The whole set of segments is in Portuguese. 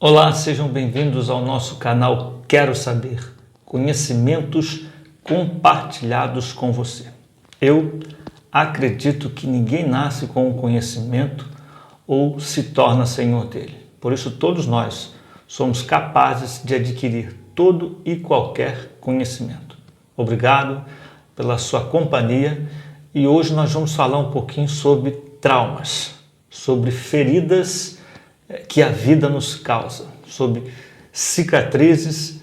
Olá, sejam bem-vindos ao nosso canal Quero Saber, conhecimentos compartilhados com você. Eu acredito que ninguém nasce com o conhecimento ou se torna senhor dele. Por isso, todos nós somos capazes de adquirir todo e qualquer conhecimento. Obrigado pela sua companhia e hoje nós vamos falar um pouquinho sobre traumas, sobre feridas que a vida nos causa, sobre cicatrizes,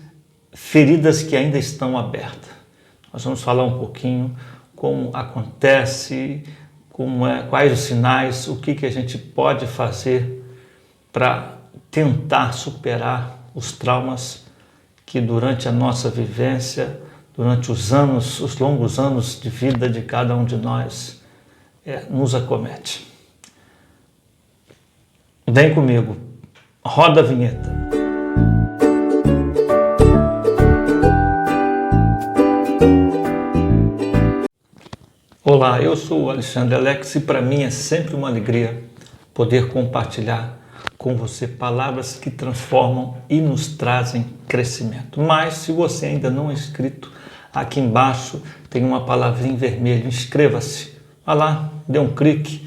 feridas que ainda estão abertas. Nós vamos falar um pouquinho como acontece, quais os sinais, o que a gente pode fazer para tentar superar os traumas que durante a nossa vivência, durante os longos anos de vida de cada um de nós, nos acomete. Vem comigo, roda a vinheta. Olá, eu sou o Alexandre Alex e para mim é sempre uma alegria poder compartilhar com você palavras que transformam e nos trazem crescimento. Mas se você ainda não é inscrito, aqui embaixo tem uma palavrinha em vermelho, inscreva-se. Vá lá, dê um clique,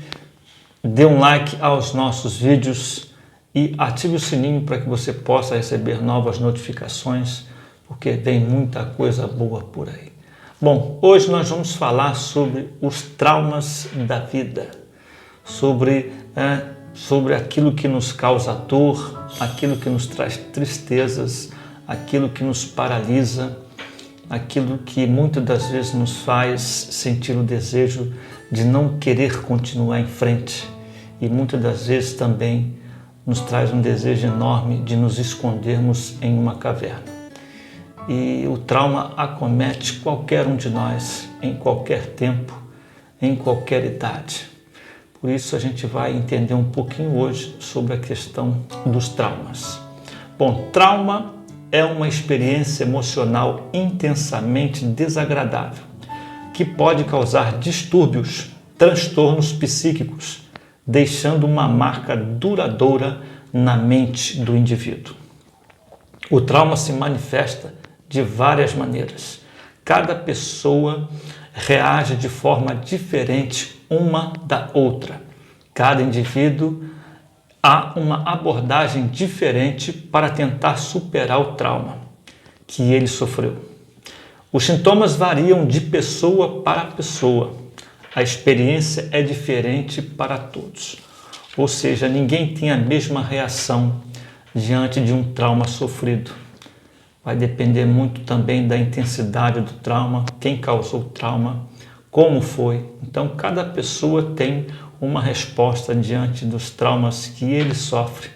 dê um like aos nossos vídeos e ative o sininho para que você possa receber novas notificações, porque vem muita coisa boa por aí. Bom, hoje nós vamos falar sobre os traumas da vida, sobre aquilo que nos causa dor, aquilo que nos traz tristezas, aquilo que nos paralisa, aquilo que muitas das vezes nos faz sentir o desejo de não querer continuar em frente e muitas das vezes também nos traz um desejo enorme de nos escondermos em uma caverna. E o trauma acomete qualquer um de nós, em qualquer tempo, em qualquer idade. Por isso a gente vai entender um pouquinho hoje sobre a questão dos traumas. Bom, trauma é uma experiência emocional intensamente desagradável, que pode causar distúrbios, transtornos psíquicos, deixando uma marca duradoura na mente do indivíduo. O trauma se manifesta de várias maneiras. Cada pessoa reage de forma diferente uma da outra. Cada indivíduo há uma abordagem diferente para tentar superar o trauma que ele sofreu. Os sintomas variam de pessoa para pessoa. A experiência é diferente para todos. Ou seja, ninguém tem a mesma reação diante de um trauma sofrido. Vai depender muito também da intensidade do trauma, quem causou o trauma, como foi. Então, cada pessoa tem uma resposta diante dos traumas que ele sofre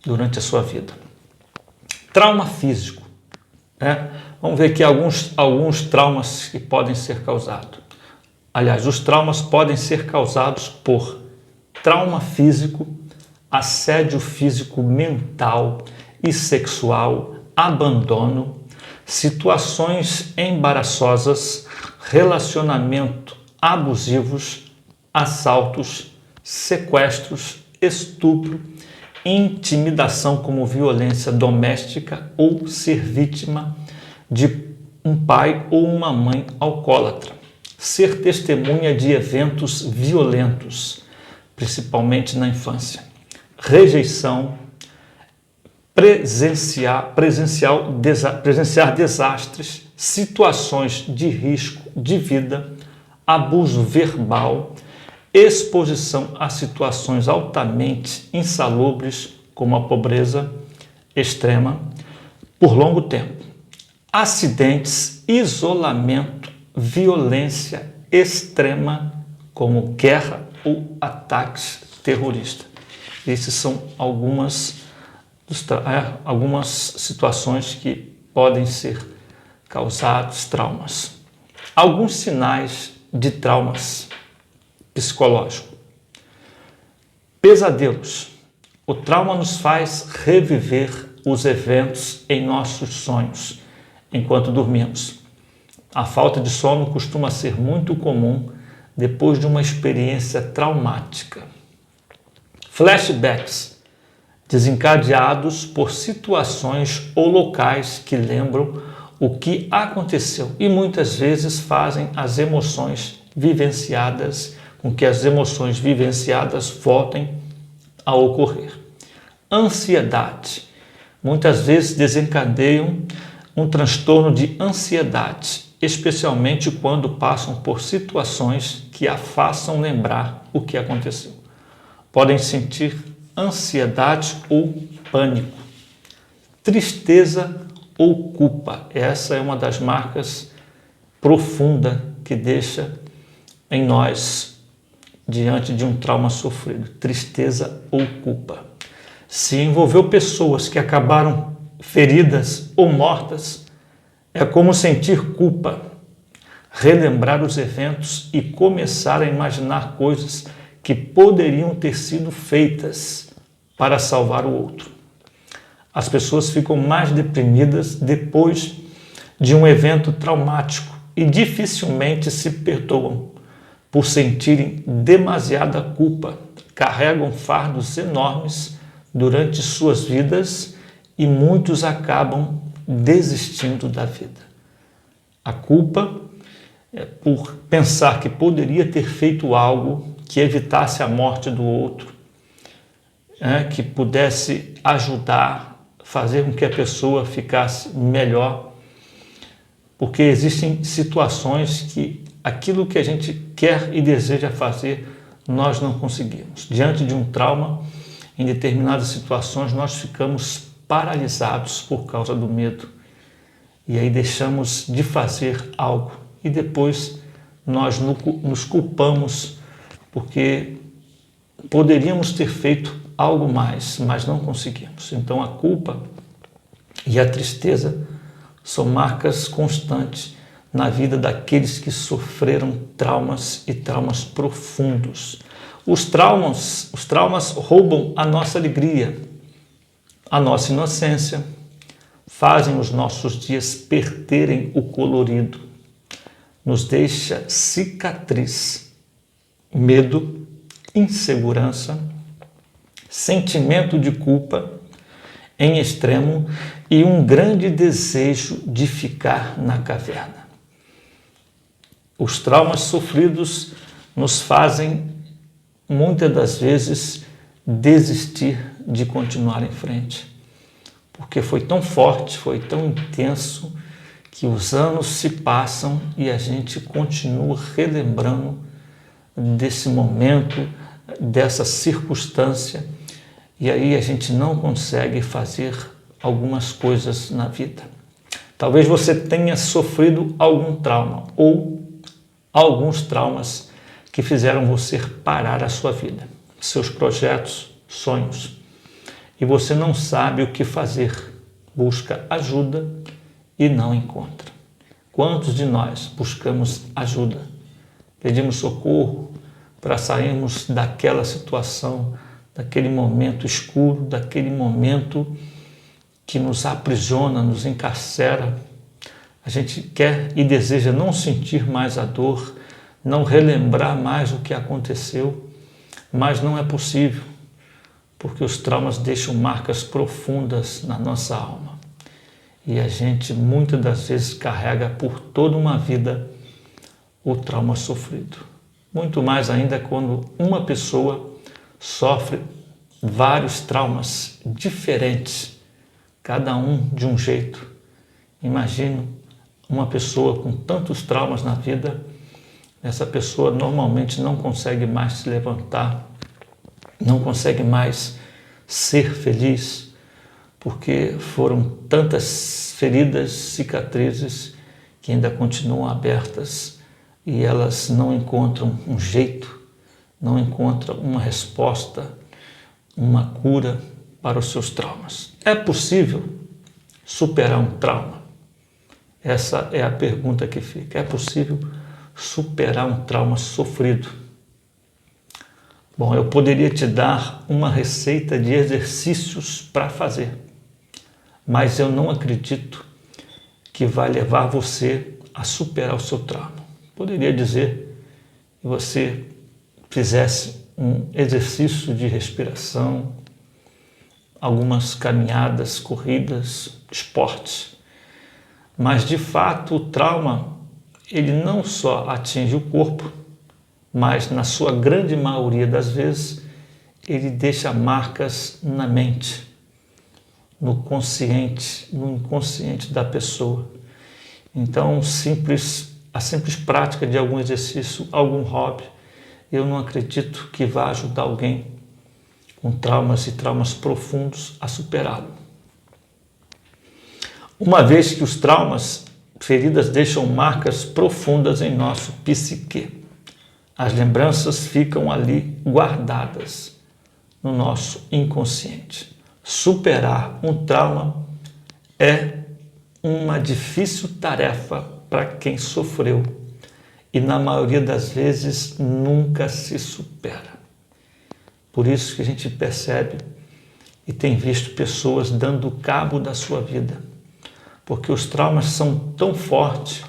durante a sua vida. Trauma físico. Vamos ver aqui alguns traumas que podem ser causados. Aliás, os traumas podem ser causados por trauma físico, assédio físico, mental e sexual, abandono, situações embaraçosas, relacionamento abusivos, assaltos, sequestros, estupro, intimidação como violência doméstica ou ser vítima de um pai ou uma mãe alcoólatra, ser testemunha de eventos violentos, principalmente na infância, rejeição, presenciar desastres, situações de risco de vida, abuso verbal, exposição a situações altamente insalubres, como a pobreza extrema, por longo tempo, acidentes, isolamento, violência extrema, como guerra ou ataques terroristas. Esses são algumas situações que podem ser causados traumas. Alguns sinais de traumas psicológicos. Pesadelos. O trauma nos faz reviver os eventos em nossos sonhos enquanto dormimos. A falta de sono costuma ser muito comum depois de uma experiência traumática. Flashbacks desencadeados por situações ou locais que lembram o que aconteceu e muitas vezes fazem as emoções vivenciadas, com que as emoções vivenciadas voltem a ocorrer. Ansiedade. Muitas vezes desencadeiam um transtorno de ansiedade, especialmente quando passam por situações que a façam lembrar o que aconteceu. Podem sentir ansiedade ou pânico, tristeza ou culpa. Essa é uma das marcas profundas que deixa em nós diante de um trauma sofrido, tristeza ou culpa. Se envolveu pessoas que acabaram feridas ou mortas, é como sentir culpa, relembrar os eventos e começar a imaginar coisas que poderiam ter sido feitas para salvar o outro. As pessoas ficam mais deprimidas depois de um evento traumático e dificilmente se perdoam por sentirem demasiada culpa, carregam fardos enormes durante suas vidas e muitos acabam desistindo da vida. A culpa é por pensar que poderia ter feito algo que evitasse a morte do outro, que pudesse ajudar, fazer com que a pessoa ficasse melhor, porque existem situações que aquilo que a gente quer e deseja fazer, nós não conseguimos. Diante de um trauma, em determinadas situações, nós ficamos paralisados por causa do medo. E aí deixamos de fazer algo. E depois nós nos culpamos porque poderíamos ter feito algo mais, mas não conseguimos. Então a culpa e a tristeza são marcas constantes na vida daqueles que sofreram traumas e traumas profundos. Os traumas roubam a nossa alegria, a nossa inocência, fazem os nossos dias perderem o colorido, nos deixa cicatriz, medo, insegurança, sentimento de culpa em extremo e um grande desejo de ficar na caverna. Os traumas sofridos nos fazem, muitas das vezes, desistir de continuar em frente, porque foi tão forte, foi tão intenso, que os anos se passam e a gente continua relembrando desse momento, dessa circunstância, e aí a gente não consegue fazer algumas coisas na vida. Talvez você tenha sofrido algum trauma ou alguns traumas que fizeram você parar a sua vida, seus projetos, sonhos, e você não sabe o que fazer, busca ajuda e não encontra. Quantos de nós buscamos ajuda, pedimos socorro para sairmos daquela situação, daquele momento escuro, daquele momento que nos aprisiona, nos encarcera. A gente quer e deseja não sentir mais a dor, não relembrar mais o que aconteceu, mas não é possível, porque os traumas deixam marcas profundas na nossa alma. E a gente muitas das vezes carrega por toda uma vida o trauma sofrido. Muito mais ainda quando uma pessoa sofre vários traumas diferentes, cada um de um jeito. Imagino uma pessoa com tantos traumas na vida, essa pessoa normalmente não consegue mais se levantar, não consegue mais ser feliz, porque foram tantas feridas, cicatrizes que ainda continuam abertas e elas não encontram um jeito, não encontram uma resposta, uma cura para os seus traumas. É possível superar um trauma? Essa é a pergunta que fica. É possível superar um trauma sofrido? Bom, eu poderia te dar uma receita de exercícios para fazer, mas eu não acredito que vai levar você a superar o seu trauma. Poderia dizer que você fizesse um exercício de respiração, algumas caminhadas, corridas, esportes. Mas, de fato, o trauma, ele não só atinge o corpo, mas, na sua grande maioria das vezes, ele deixa marcas na mente, no consciente, no inconsciente da pessoa. Então, a simples prática de algum exercício, algum hobby, eu não acredito que vá ajudar alguém com traumas e traumas profundos a superá-lo. Uma vez que os traumas, feridas deixam marcas profundas em nosso psique. As lembranças ficam ali guardadas no nosso inconsciente. Superar um trauma é uma difícil tarefa para quem sofreu e, na maioria das vezes, nunca se supera. Por isso que a gente percebe e tem visto pessoas dando cabo da sua vida, porque os traumas são tão fortes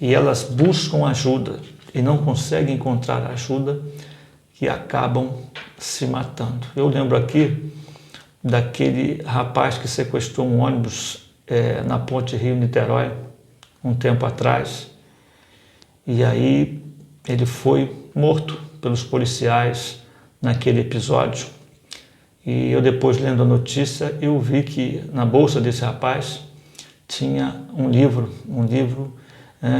e elas buscam ajuda e não conseguem encontrar ajuda, que acabam se matando. Eu lembro aqui daquele rapaz que sequestrou um ônibus na ponte Rio-Niterói, um tempo atrás, e aí ele foi morto pelos policiais naquele episódio. E eu, depois, lendo a notícia, eu vi que na bolsa desse rapaz tinha um livro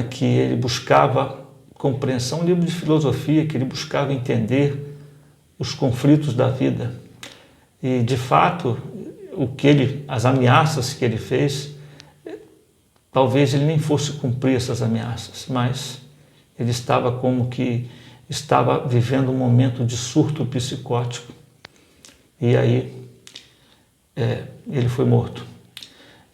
que ele buscava compreensão, um livro de filosofia, que ele buscava entender os conflitos da vida. E, de fato, as ameaças que ele fez, talvez ele nem fosse cumprir essas ameaças, mas ele estava vivendo um momento de surto psicótico. E aí ele foi morto.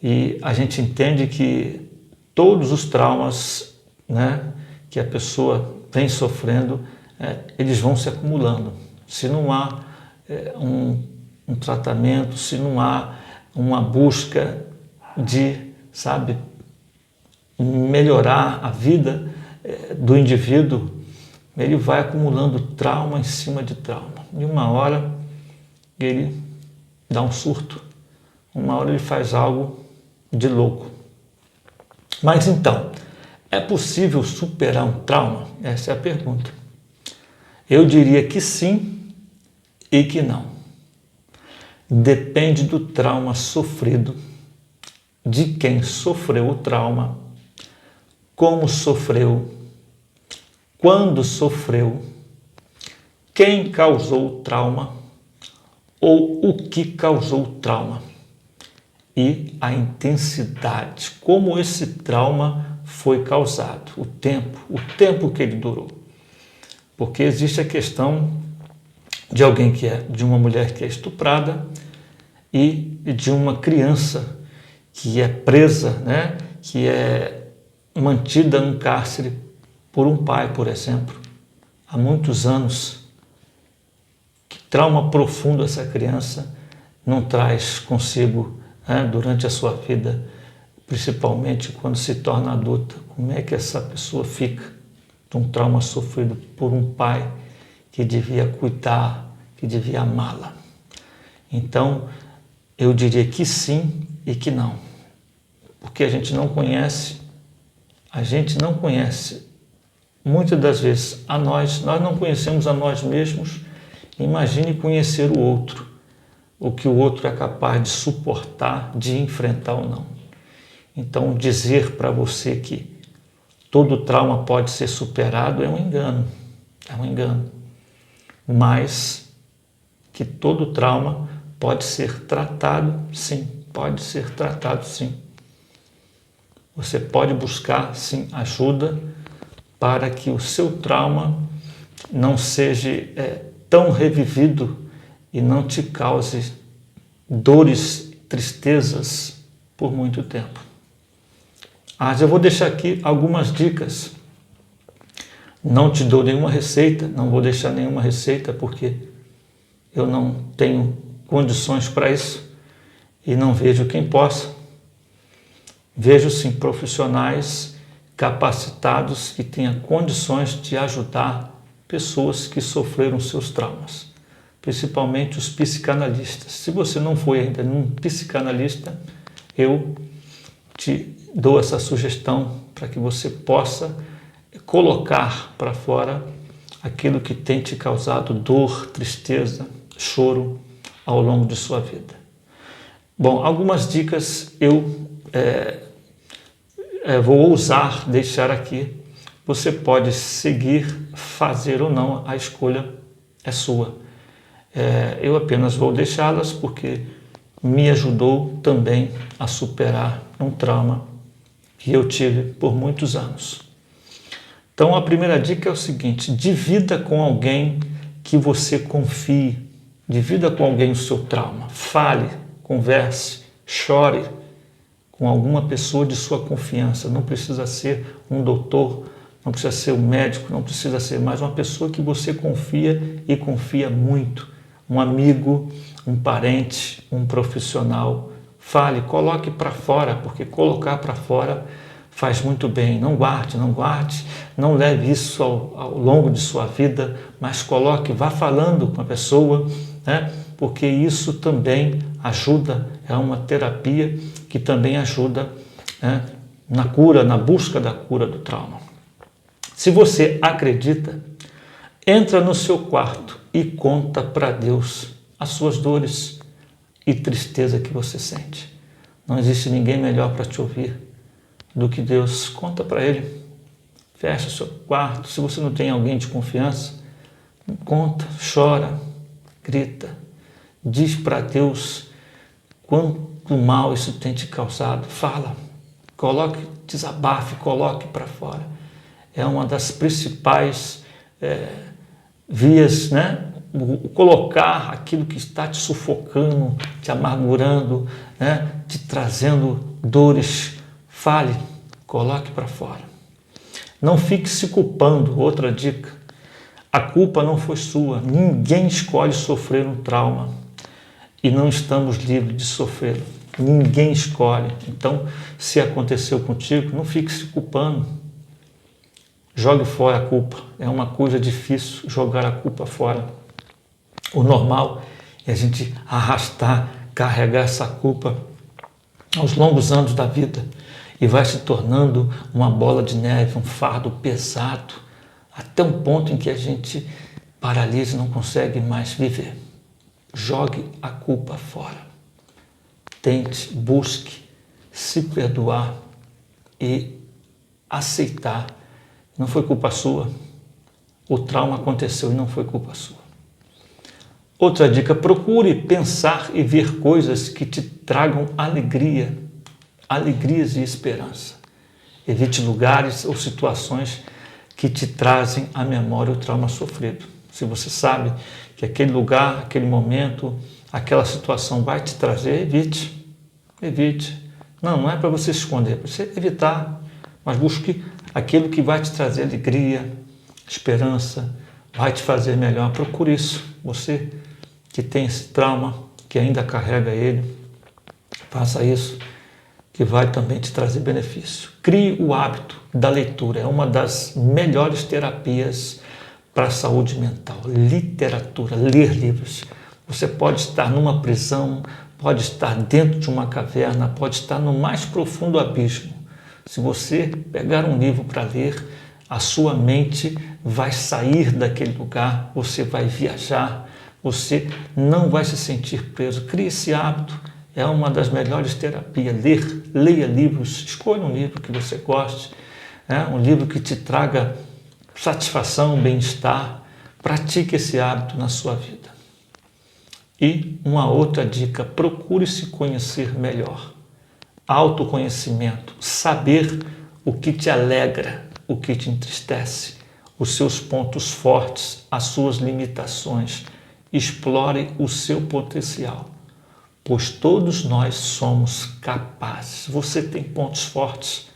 E a gente entende que todos os traumas, né, que a pessoa vem sofrendo, eles vão se acumulando. Se não há um tratamento, se não há uma busca de, melhorar a vida do indivíduo, ele vai acumulando trauma em cima de trauma. E uma hora ele dá um surto, uma hora ele faz algo de louco. Mas então, é possível superar um trauma? Essa é a pergunta. Eu diria que sim e que não. Depende do trauma sofrido, de quem sofreu o trauma, como sofreu, quando sofreu, quem causou o trauma ou o que causou o trauma e a intensidade, como esse trauma foi causado, o tempo que ele durou. Porque existe a questão de de uma mulher que é estuprada e de uma criança que é presa, né, que é mantida num cárcere por um pai, por exemplo, há muitos anos. Que trauma profundo essa criança não traz consigo, né, durante a sua vida, principalmente quando se torna adulta. Como é que essa pessoa fica de um trauma sofrido por um pai que devia cuidar, que devia amá-la? Então, eu diria que sim e que não, porque a gente não conhece muitas das vezes nós não conhecemos a nós mesmos. Imagine conhecer o outro, o que o outro é capaz de suportar, de enfrentar ou não. Então, dizer para você que todo trauma pode ser superado é um engano, mas que todo trauma pode ser tratado, sim, Você pode buscar, sim, ajuda para que o seu trauma não seja tão revivido e não te cause dores, tristezas por muito tempo. Eu vou deixar aqui algumas dicas. Não te dou nenhuma receita, não vou deixar nenhuma receita porque eu não tenho condições para isso e não vejo quem possa. Vejo sim profissionais capacitados que tenham condições de ajudar pessoas que sofreram seus traumas. principalmente os psicanalistas. Se você não foi ainda num psicanalista, eu te dou essa sugestão para que você possa colocar para fora aquilo que tem te causado dor, tristeza, choro ao longo de sua vida. Bom, algumas dicas eu vou ousar deixar aqui. Você pode seguir, fazer ou não, a escolha é sua. Eu apenas vou deixá-las porque me ajudou também a superar um trauma que eu tive por muitos anos. Então, a primeira dica é o seguinte: divida com alguém que você confie, divida com alguém o seu trauma, fale, converse, chore com alguma pessoa de sua confiança. Não precisa ser um doutor, não precisa ser um médico, não precisa ser mais uma pessoa que você confia e confia muito. Um amigo, um parente, um profissional. Fale, coloque para fora, porque colocar para fora faz muito bem. Não guarde, não leve isso ao longo de sua vida, mas coloque, vá falando com a pessoa, né? Porque isso também ajuda, é uma terapia que também ajuda, né, na cura, na busca da cura do trauma. Se você acredita, entra no seu quarto e conta para Deus as suas dores e tristeza que você sente. Não existe ninguém melhor para te ouvir do que Deus. Conta para Ele. Fecha o seu quarto. Se você não tem alguém de confiança, conta, chora, grita. Diz para Deus quanto mal isso tem te causado. Fala, coloque, desabafe, coloque para fora. É uma das principais vias, né? Colocar aquilo que está te sufocando, te amargurando, né? Te trazendo dores. Fale, coloque para fora. Não fique se culpando. Outra dica: a culpa não foi sua. Ninguém escolhe sofrer um trauma e não estamos livres de sofrer. Ninguém escolhe. Então, se aconteceu contigo, não fique se culpando. Jogue fora a culpa. É uma coisa difícil jogar a culpa fora. O normal é a gente arrastar, carregar essa culpa aos longos anos da vida e vai se tornando uma bola de neve, um fardo pesado, até um ponto em que a gente paralisa e não consegue mais viver. Jogue a culpa fora. Tente, busque se perdoar e aceitar. Não foi culpa sua. O trauma aconteceu e não foi culpa sua. Outra dica: procure pensar e ver coisas que te tragam alegria, alegrias e esperança. Evite lugares ou situações que te trazem à memória o trauma sofrido. Se você sabe que aquele lugar, aquele momento, aquela situação vai te trazer, evite. Evite. Não é para você se esconder, é para você evitar, mas busque aquilo que vai te trazer alegria, esperança, vai te fazer melhor. Procure isso. Você que tem esse trauma, que ainda carrega ele, faça isso, que vai também te trazer benefício. Crie o hábito da leitura. É uma das melhores terapias para a saúde mental. Literatura, ler livros. Você pode estar numa prisão, pode estar dentro de uma caverna, pode estar no mais profundo abismo. Se você pegar um livro para ler, a sua mente vai sair daquele lugar, você vai viajar, você não vai se sentir preso. Crie esse hábito, é uma das melhores terapias. Leia livros, escolha um livro que você goste, um livro que te traga satisfação, bem-estar. Pratique esse hábito na sua vida. E uma outra dica: procure se conhecer melhor. Autoconhecimento, saber o que te alegra, o que te entristece, os seus pontos fortes, as suas limitações. Explore o seu potencial, pois todos nós somos capazes. Você tem pontos fortes,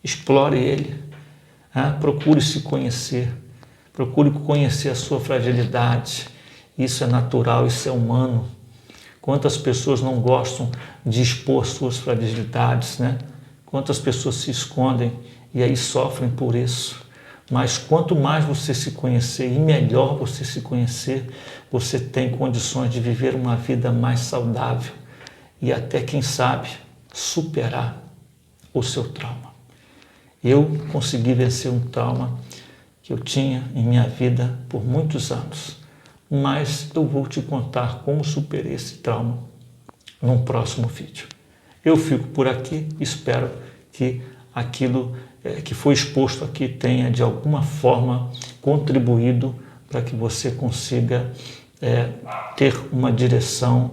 explore ele. Procure se conhecer, procure conhecer a sua fragilidade. Isso é natural, isso é humano. Quantas pessoas não gostam de expor suas fragilidades, né? Quantas pessoas se escondem e aí sofrem por isso. Mas quanto mais você se conhecer e melhor você se conhecer, você tem condições de viver uma vida mais saudável e até, quem sabe, superar o seu trauma. Eu consegui vencer um trauma que eu tinha em minha vida por muitos anos, mas eu vou te contar como superei esse trauma num próximo vídeo. Eu fico por aqui, espero que aquilo que foi exposto aqui tenha de alguma forma contribuído para que você consiga ter uma direção,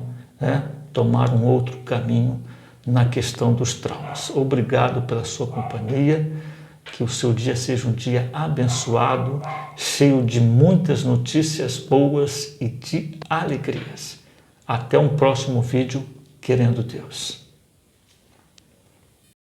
tomar um outro caminho na questão dos traumas. Obrigado pela sua companhia, que o seu dia seja um dia abençoado, cheio de muitas notícias boas e de alegrias. Até um próximo vídeo, querendo Deus.